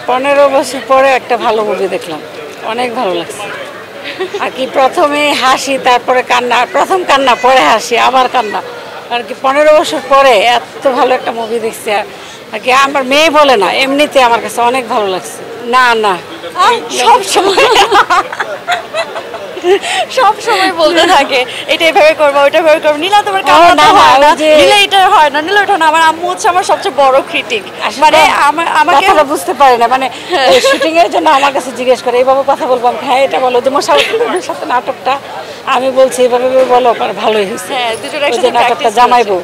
15 বছর পরে একটা ভালো মুভি দেখলাম, অনেক ভালো লাগছে। আর কি প্রথমে হাসি, তারপরে কান্না, প্রথম কান্না পরে হাসি আবার কান্না। আর কি 15 বছর পরে এত ভালো একটা মুভি দেখছি। আর কি আমার মেয়ে বলে না, এমনিতে আমার কাছে অনেক ভালো লাগছে। না না, সব সময় সব সময় বলতে থাকে এটা এভাবে করবো ওইটা এভাবে করবো, নীলা তোমার কান্না তো হয় না, নীলা এটা হয় না, নীলা ওটা না। আমার আম্মু হচ্ছে আমার সবচেয়ে বড় ক্রিটিক। মানে আমাকে বুঝতে পারে না, মানে শুটিং এর জন্য আমার কাছে জিজ্ঞেস করে এইভাবে কথা বলবো, আমি হ্যাঁ এটা বলো, যে মোশাররফের সাথে নাটকটা আমি বলছি এইভাবে বলো, ভালোই হয়েছে। হ্যাঁ, দুজন একসাথে নাটকটা জামাইবো।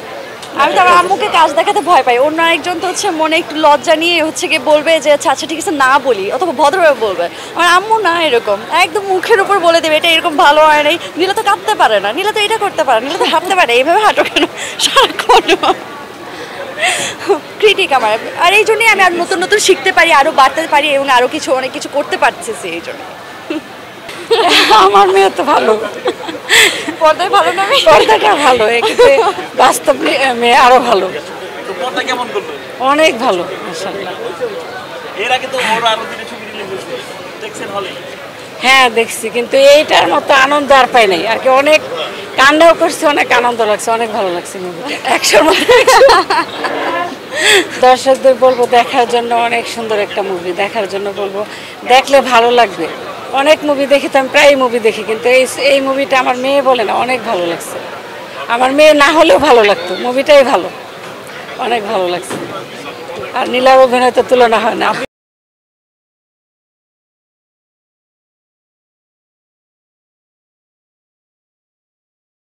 আমি তো আমার আম্মুকে কাজ দেখাতে ভয় পাই। অন্য একজন তো হচ্ছে মনে একটু লজ্জা নিয়ে হচ্ছে গিয়ে বলবে যে আচ্ছা আচ্ছা ঠিক আছে না বলি, অথবা ভদ্রভাবে বলবে। আমার আম্মু না, এরকম একদম মুখের উপর বলে দেবে এটা এরকম ভালো হয় নাই, নীলা তো কাঁদতে পারে না, নীলা তো এটা করতে পারে, নীলা তো হাঁটতে পারে, এইভাবে হাঁটো কেন সারাক্ষণ ক্রিটিক আমার। আর এই জন্যই আমি আর নতুন নতুন শিখতে পারি, আরও বাড়তে পারি এবং আরও কিছু অনেক কিছু করতে পারতেছি এই জন্য। আমার মেয়ে তো ভালো, পর্দায় ভালো না, পর্দাটা ভালো, কিন্তু বাস্তব মেয়ে আরো ভালো। পর্দা কেমন করলো? অনেক ভালো মাশাআল্লাহ। এর আগে তো ওর আরো দিনে ছবি রিলিজ হয়েছে, দেখছেন হলে? হ্যাঁ দেখছি, কিন্তু এইটার মতো আনন্দ আর পাই নাই। আর কি অনেক কান্নাও করছি, অনেক আনন্দ লাগছে, অনেক ভালো লাগছে মুভিটা। 100-র মধ্যে দর্শকদের বলবো দেখার জন্য, অনেক সুন্দর একটা মুভি, দেখার জন্য বলবো, দেখলে ভালো লাগবে। অনেক মুভি দেখি তো, আমি প্রায় মুভি দেখি, কিন্তু এই মুভিটা আমার মেয়ে বলে না, অনেক ভালো লাগছে। আমার মেয়ে না হলেও ভালো লাগতো, মুভিটাই ভালো, অনেক ভালো লাগছে। আর নীলার অভিনয় তো তুলনা হয় না।